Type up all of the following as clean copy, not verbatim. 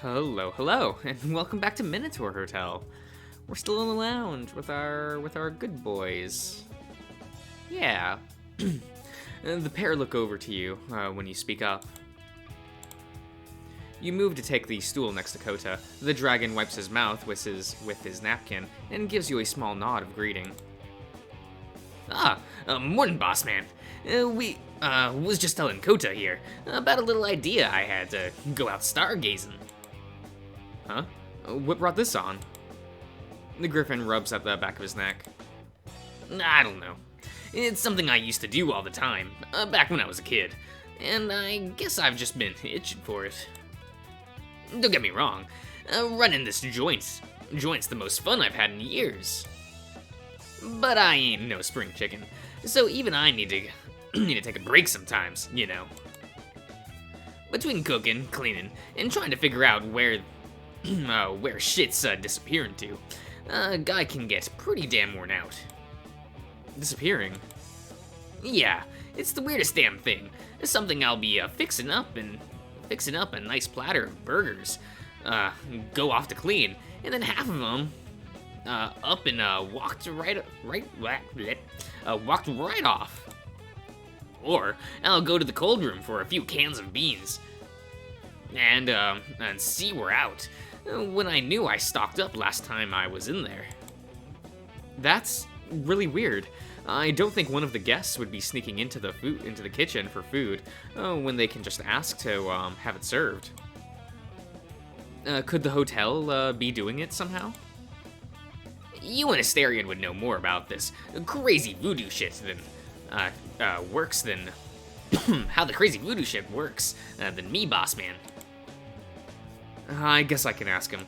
Hello, hello, and welcome back to Minotaur Hotel. We're still in the lounge with our good boys. Yeah. The pair look over to you when you speak up. You move to take the stool next to Kota. The dragon wipes his mouth with his napkin and gives you a small nod of greeting. Morning, boss man. We was just telling Kota here about a little idea I had to go out stargazing. Huh? What brought this on? The griffin rubs at the back of his neck. I don't know. It's something I used to do all the time, back when I was a kid, and I guess I've just been itching for it. Don't get me wrong, running this joint's the most fun I've had in years. But I ain't no spring chicken, so even I need to take a break sometimes, you know. Between cooking, cleaning, and trying to figure out where shit's disappearing to, a guy can get pretty damn worn out. Disappearing? Yeah, it's the weirdest damn thing. It's something I'll be fixing up a nice platter of burgers, go off to clean, and then half of them up and walked right off. Or I'll go to the cold room for a few cans of beans, and see we're out. When I knew I stocked up last time I was in there. That's really weird. I don't think one of the guests would be sneaking into the kitchen for food when they can just ask to have it served. Could the hotel be doing it somehow? You and Asterion would know more about this crazy voodoo shit than how the crazy voodoo shit works than me, boss man. I guess I can ask him.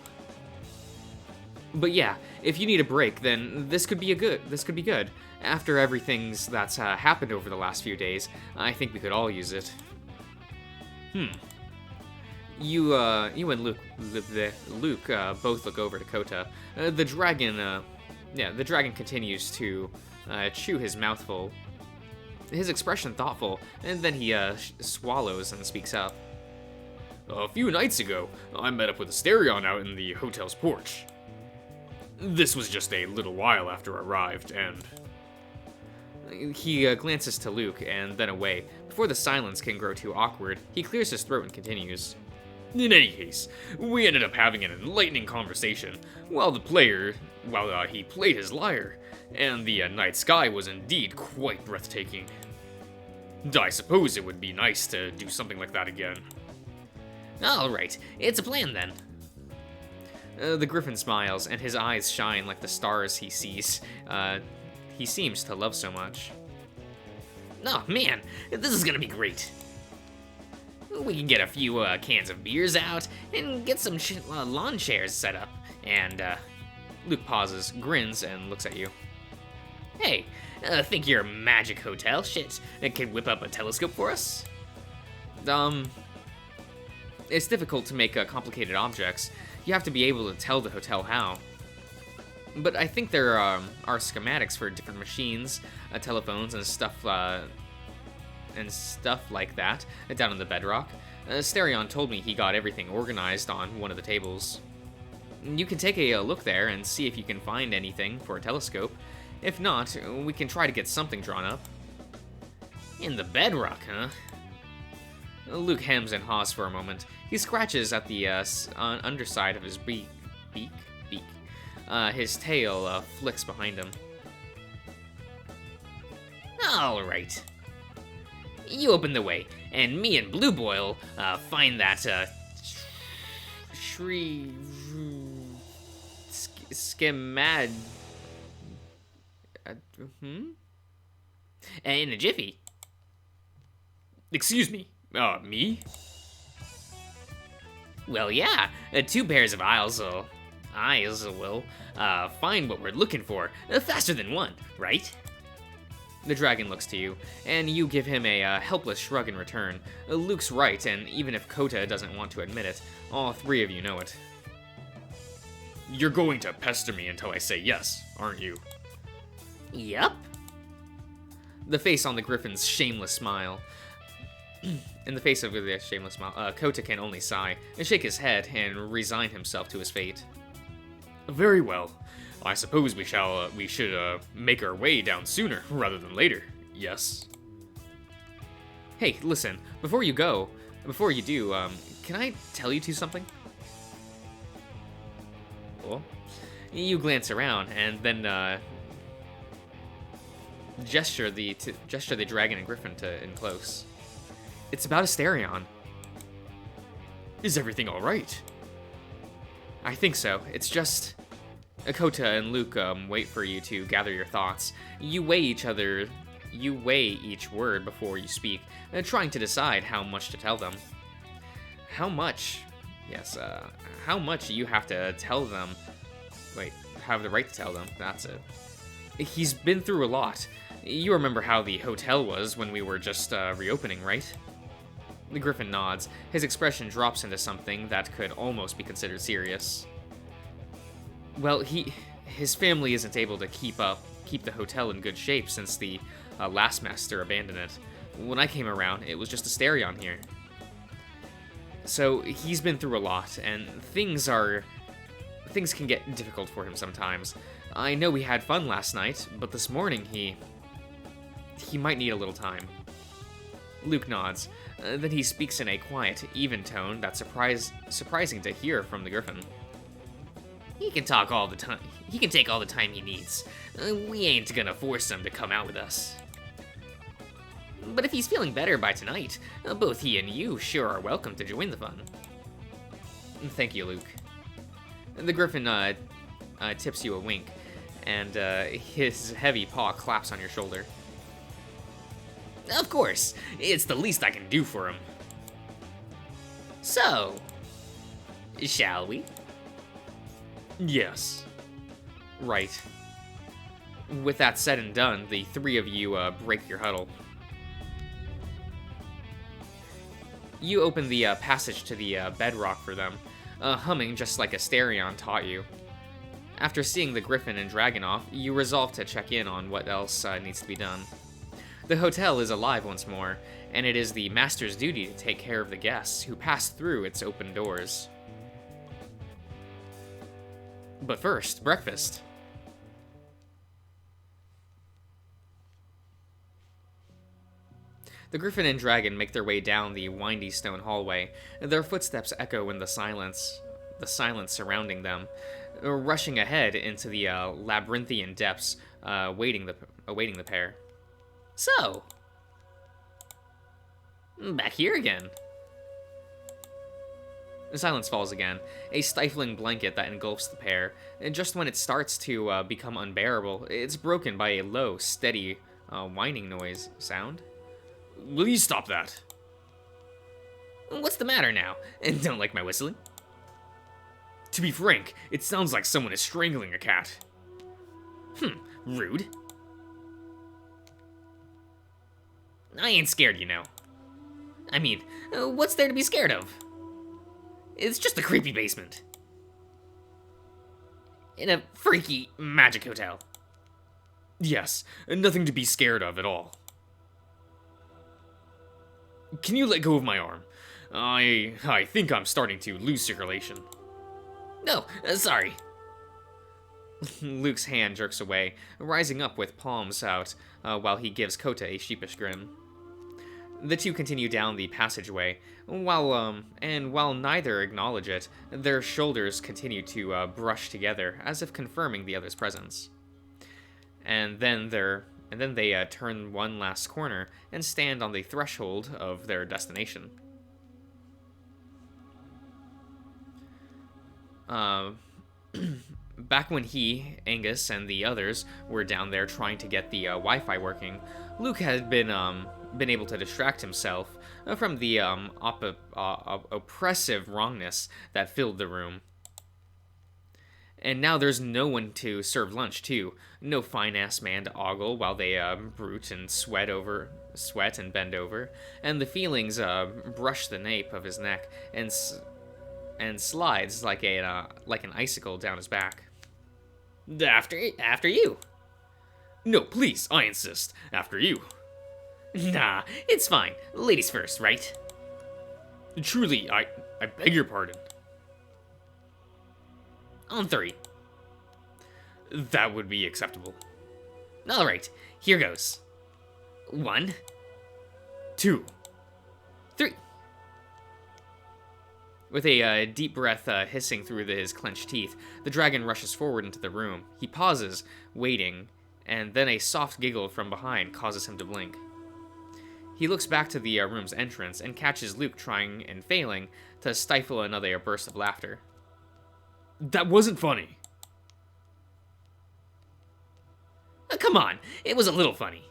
But yeah, if you need a break, then this could be good. After everything's that's happened over the last few days, I think we could all use it. You and Luke both look over to Kota. The dragon continues to chew his mouthful. His expression thoughtful, and then he swallows and speaks up. A few nights ago, I met up with Asterion out in the hotel's porch. This was just a little while after I arrived, and... He glances to Luke and then away. Before the silence can grow too awkward, he clears his throat and continues. In any case, we ended up having an enlightening conversation while he played his lyre, and the night sky was indeed quite breathtaking. I suppose it would be nice to do something like that again. Alright, it's a plan then. The griffin smiles, and his eyes shine like the stars he sees. He seems to love so much. Oh man, this is gonna be great. We can get a few cans of beers out and get some lawn chairs set up, and Luke pauses, grins, and looks at you. Hey, think your magic hotel shit can whip up a telescope for us? It's difficult to make complicated objects. You have to be able to tell the hotel how. But I think there are schematics for different machines, telephones, and stuff like that down in the bedrock. Asterion told me he got everything organized on one of the tables. You can take a look there and see if you can find anything for a telescope. If not, we can try to get something drawn up. In the bedrock, huh? Luke hems and haws for a moment. He scratches at the underside of his beak. His tail flicks behind him. All right. You open the way, and me and Blue Boy'll find that schemad. In a jiffy. Excuse me, me? Well, yeah, 2 pairs of eyes will find what we're looking for faster than one, right? The dragon looks to you, and you give him a helpless shrug in return. Luke's right, and even if Kota doesn't want to admit it, all 3 of you know it. You're going to pester me until I say yes, aren't you? Yup. The face on the griffin's shameless smile. In the face of the shameless smile, Kota can only sigh and shake his head and resign himself to his fate. Very well. I suppose we should make our way down sooner rather than later. Yes. Hey, listen, before you do, can I tell you something? Well, you glance around and then, gesture the dragon and griffin in close. It's about Asterion. Is everything alright? I think so. It's just... Kota and Luke wait for you to gather your thoughts. You weigh each word before you speak, trying to decide how much to tell them. How much? Yes, how much you have to tell them. Wait, have the right to tell them, that's it. He's been through a lot. You remember how the hotel was when we were just reopening, right? The griffin nods. His expression drops into something that could almost be considered serious. Well, his family isn't able to keep the hotel in good shape since the last master abandoned it. When I came around, it was just Asterion here. So he's been through a lot, and things can get difficult for him sometimes. I know we had fun last night, but this morning he might need a little time. Luke nods. Then he speaks in a quiet, even tone that's surprising to hear from the griffin. He can talk all the time. He can take all the time he needs. We ain't gonna force him to come out with us. But if he's feeling better by tonight, both he and you sure are welcome to join the fun. Thank you, Luke. The griffin tips you a wink, and his heavy paw claps on your shoulder. Of course, it's the least I can do for him. So, shall we? Yes. Right. With that said and done, the three of you break your huddle. You open the passage to the bedrock for them, humming just like Asterion taught you. After seeing the griffin and dragon off, you resolve to check in on what else needs to be done. The hotel is alive once more, and it is the master's duty to take care of the guests who pass through its open doors. But first, breakfast. The griffin and dragon make their way down the windy stone hallway, and their footsteps echo in the silence surrounding them, rushing ahead into the labyrinthian depths, awaiting the pair. So, back here again. The silence falls again, a stifling blanket that engulfs the pair, and just when it starts to become unbearable, it's broken by a low, steady, whining noise sound. Will you stop that? What's the matter now? Don't like my whistling? To be frank, it sounds like someone is strangling a cat. Rude. I ain't scared, you know. I mean, what's there to be scared of? It's just a creepy basement. In a freaky magic hotel. Yes, nothing to be scared of at all. Can you let go of my arm? I think I'm starting to lose circulation. No, sorry. Luke's hand jerks away, rising up with palms out, while he gives Kota a sheepish grin. The two continue down the passageway, while neither acknowledge it, their shoulders continue to brush together, as if confirming the other's presence. And then they turn one last corner and stand on the threshold of their destination. Back when he, Angus, and the others were down there trying to get the Wi-Fi working, Luke had been able to distract himself from the oppressive wrongness that filled the room. And now there's no one to serve lunch, too. No fine-ass man to ogle while they brute and sweat and bend over. And the feelings brush the nape of his neck and slides like an icicle down his back. After you. No, please, I insist. After you. Nah, it's fine. Ladies first, right? Truly, I beg your pardon. On three. That would be acceptable. Alright, here goes. 1, 2. 3. With a deep breath hissing through his clenched teeth, the dragon rushes forward into the room. He pauses, waiting, and then a soft giggle from behind causes him to blink. He looks back to the room's entrance and catches Luke trying and failing to stifle another burst of laughter. That wasn't funny. Come on, it was a little funny.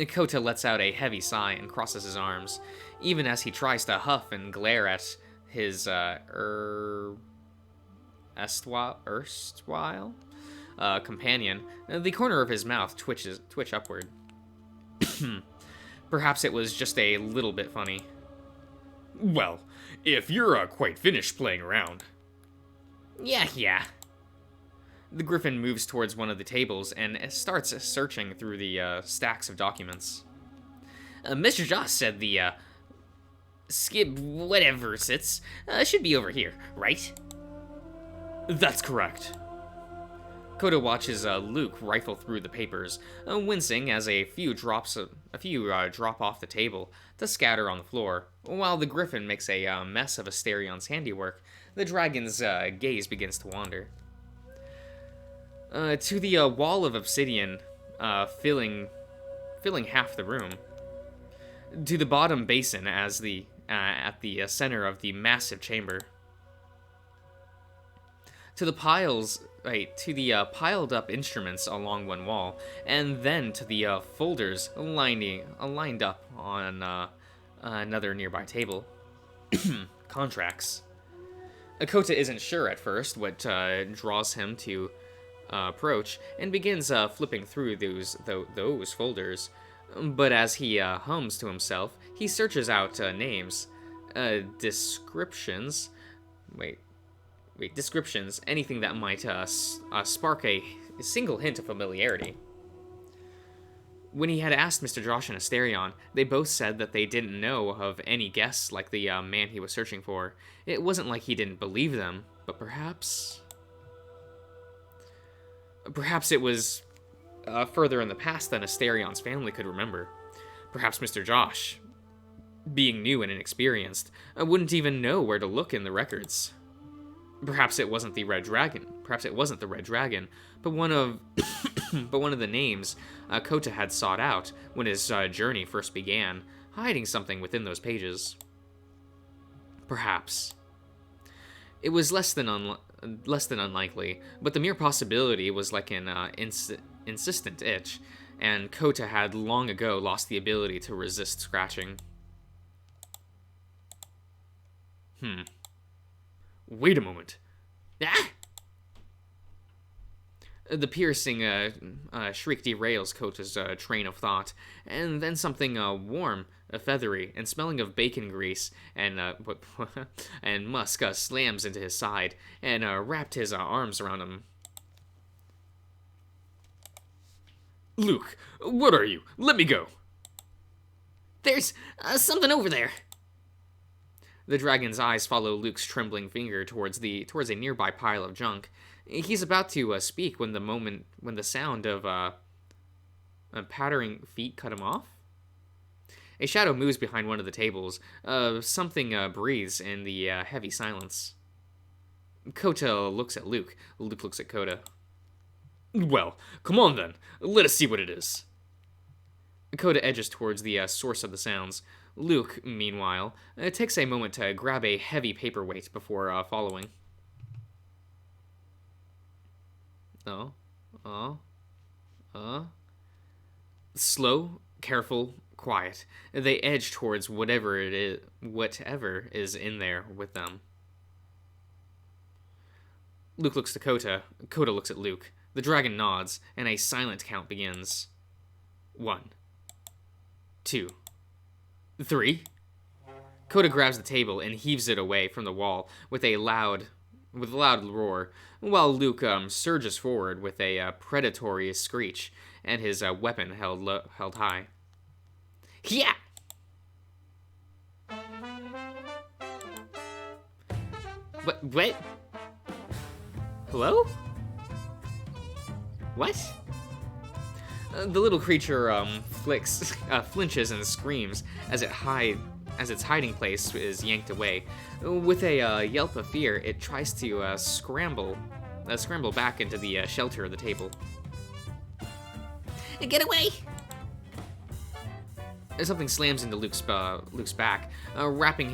Kota lets out a heavy sigh and crosses his arms, even as he tries to huff and glare at his erstwhile companion. The corner of his mouth twitch upward. Perhaps it was just a little bit funny. Well, if you're quite finished playing around. Yeah. The griffin moves towards one of the tables and starts searching through the stacks of documents. Mr. Joss said the, skip whatever sits, should be over here, right? That's correct. Kota watches Luke rifle through the papers, wincing as a few drop off the table to scatter on the floor. While the griffin makes a mess of Asterion's handiwork, the dragon's gaze begins to wander. To the wall of obsidian, filling half the room. To the bottom basin as at the center of the massive chamber. To the piled up instruments along one wall, and then to the folders lined up on another nearby table. Contracts. Kota isn't sure at first what draws him to approach, and begins flipping through those folders. But as he hums to himself, he searches out names, descriptions. Descriptions, anything that might spark a single hint of familiarity. When he had asked Mr. Josh and Asterion, they both said that they didn't know of any guests like the man he was searching for. It wasn't like he didn't believe them, but perhaps it was further in the past than Asterion's family could remember. Perhaps Mr. Josh, being new and inexperienced, wouldn't even know where to look in the records. Perhaps it wasn't the Red Dragon. But one of the names Kota had sought out when his journey first began, hiding something within those pages. Perhaps. It was less than unlikely, but the mere possibility was like an insistent itch, and Kota had long ago lost the ability to resist scratching. Wait a moment. Ah! The piercing shriek derails Kota's train of thought, and then something warm, feathery, and smelling of bacon grease and musk slams into his side and wrapped his arms around him. Luke, what are you? Let me go. There's something over there. The dragon's eyes follow Luke's trembling finger towards a nearby pile of junk. He's about to speak when the sound of pattering feet cut him off. A shadow moves behind one of the tables. Something breathes in the heavy silence. Kota looks at Luke. Luke looks at Kota. Well, come on then. Let us see what it is. Kota edges towards the source of the sounds. Luke, meanwhile, takes a moment to grab a heavy paperweight before following. Slow, careful, quiet. They edge towards whatever is in there with them. Luke looks to Kota. Kota looks at Luke. The dragon nods, and a silent count begins. 1, 2, 3. Kota grabs the table and heaves it away from the wall with a loud with a loud roar, while Luke surges forward with a predatory screech and his weapon held high. Yeah! What? Hello? What? The little creature flinches and screams as its hiding place is yanked away. With a yelp of fear, it tries to scramble back into the shelter of the table. Get away! Something slams into Luke's back, wrapping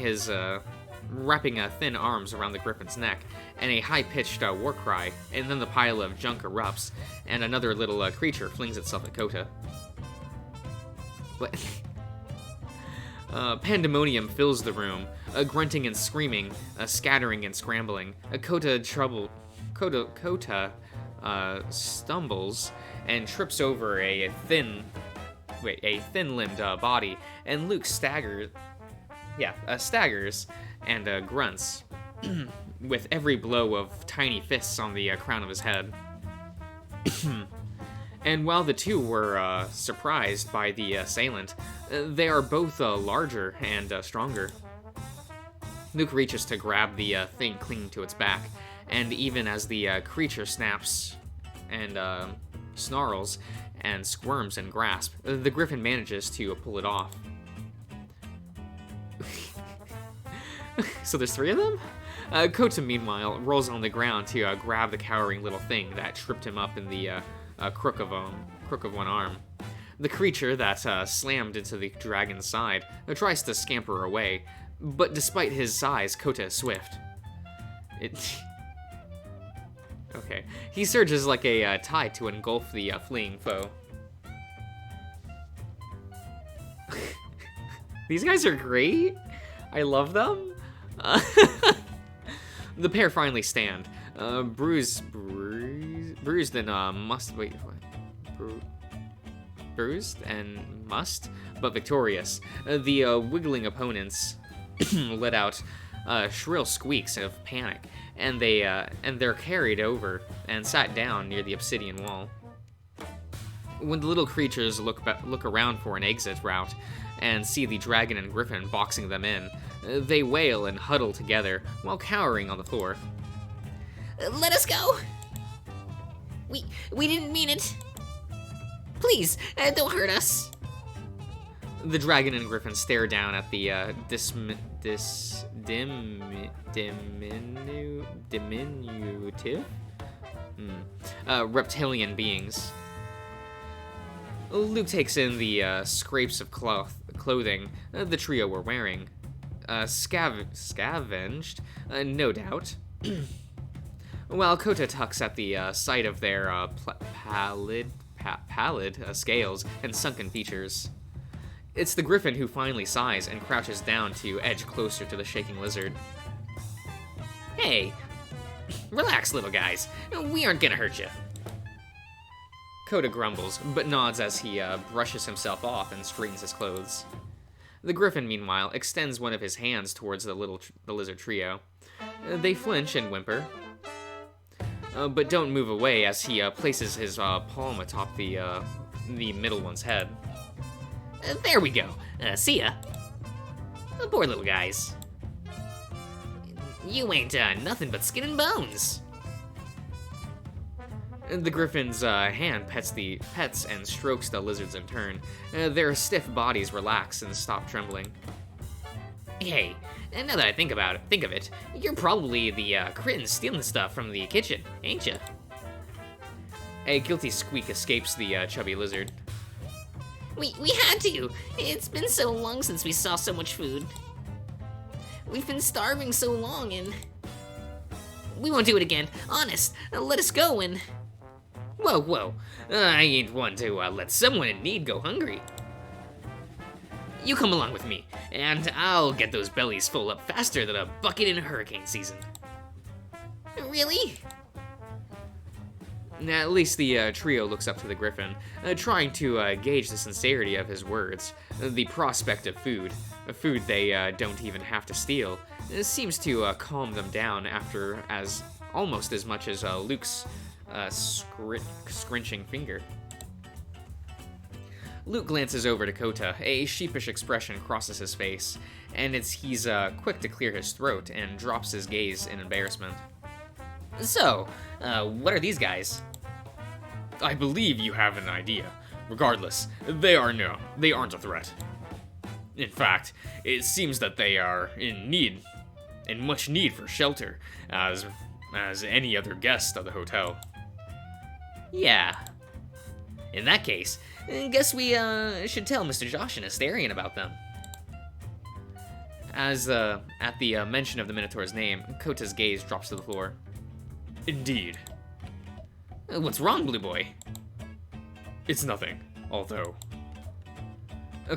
thin arms around the griffin's neck, and a high-pitched war cry, and then the pile of junk erupts, and another little creature flings itself at Kota. What? Pandemonium fills the room, grunting and screaming, scattering and scrambling. Kota stumbles and trips over a thin-limbed body, and Luke staggers and grunts with every blow of tiny fists on the crown of his head. And while the two were surprised by the assailant, they are both larger and stronger. Luke reaches to grab the thing clinging to its back, and even as the creature snaps and snarls and squirms and grasps, the griffin manages to pull it off. So there's 3 of them? Kota, meanwhile, rolls on the ground to grab the cowering little thing that tripped him up in the crook of one arm. The creature that slammed into the dragon's side tries to scamper away, but despite his size, Kota is swift. Okay. He surges like a tide to engulf the fleeing foe. These guys are great. I love them. The pair finally stand, bruised and bruised and but victorious. The wiggling opponents let out shrill squeaks of panic, and they're carried over and sat down near the obsidian wall. When the little creatures look around for an exit route and see the dragon and griffin boxing them in, they wail and huddle together while cowering on the floor. Let us go! We didn't mean it. Please, don't hurt us. The dragon and griffin stare down at the diminutive reptilian beings. Luke takes in the scrapes of clothing the trio were wearing. Scavenged, no doubt. While Kota tucks at the sight of their pallid scales and sunken features. It's the griffin who finally sighs and crouches down to edge closer to the shaking lizard. Hey, relax, little guys. We aren't gonna hurt you. Kota grumbles, but nods as he brushes himself off and straightens his clothes. The griffin, meanwhile, extends one of his hands towards the lizard trio. They flinch and whimper, but don't move away as he places his palm atop the middle one's head. There we go. See ya. Poor little guys. You ain't nothing but skin and bones. The griffin's hand pets and strokes the lizards in turn. Their stiff bodies relax and stop trembling. Hey, now that I think of it, you're probably the crittens stealing stuff from the kitchen, ain't ya? A guilty squeak escapes the chubby lizard. We had to. It's been so long since we saw so much food. We've been starving so long, and we won't do it again. Honest, let us go and... Whoa. I ain't one to let someone in need go hungry. You come along with me, and I'll get those bellies full up faster than a bucket in hurricane season. Really? At least the trio looks up to the Griffin, trying to gauge the sincerity of his words. The prospect of food, a food they don't even have to steal, seems to calm them down after almost as much as Luke's scrunching finger. Luke glances over to Kota. A sheepish expression crosses his face, and he's quick to clear his throat and drops his gaze in embarrassment. So, what are these guys? I believe you have an idea. Regardless, they aren't a threat. In fact, it seems that they are in much need for shelter, as any other guest of the hotel. Yeah. In that case, guess we should tell Mr. Josh and Asterion about them. As at the mention of the Minotaur's name, Kota's gaze drops to the floor. Indeed. What's wrong, Blue Boy? It's nothing, although...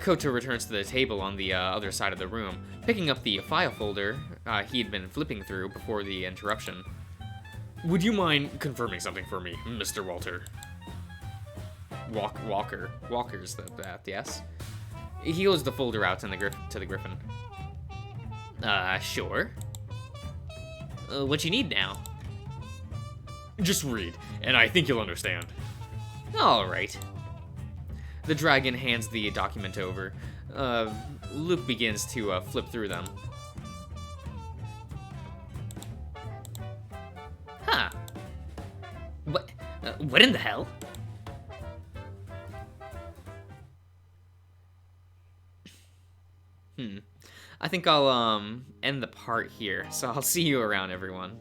Kota returns to the table on the other side of the room, picking up the file folder he'd been flipping through before the interruption. Would you mind confirming something for me, Mr. Walter? Walker's that, yes. He holds the folder out to the Griffin. Sure. What you need now? Just read, and I think you'll understand. Alright. The dragon hands the document over. Luke begins to flip through them. Huh. What in the hell? I think I'll end the part here, so I'll see you around, everyone.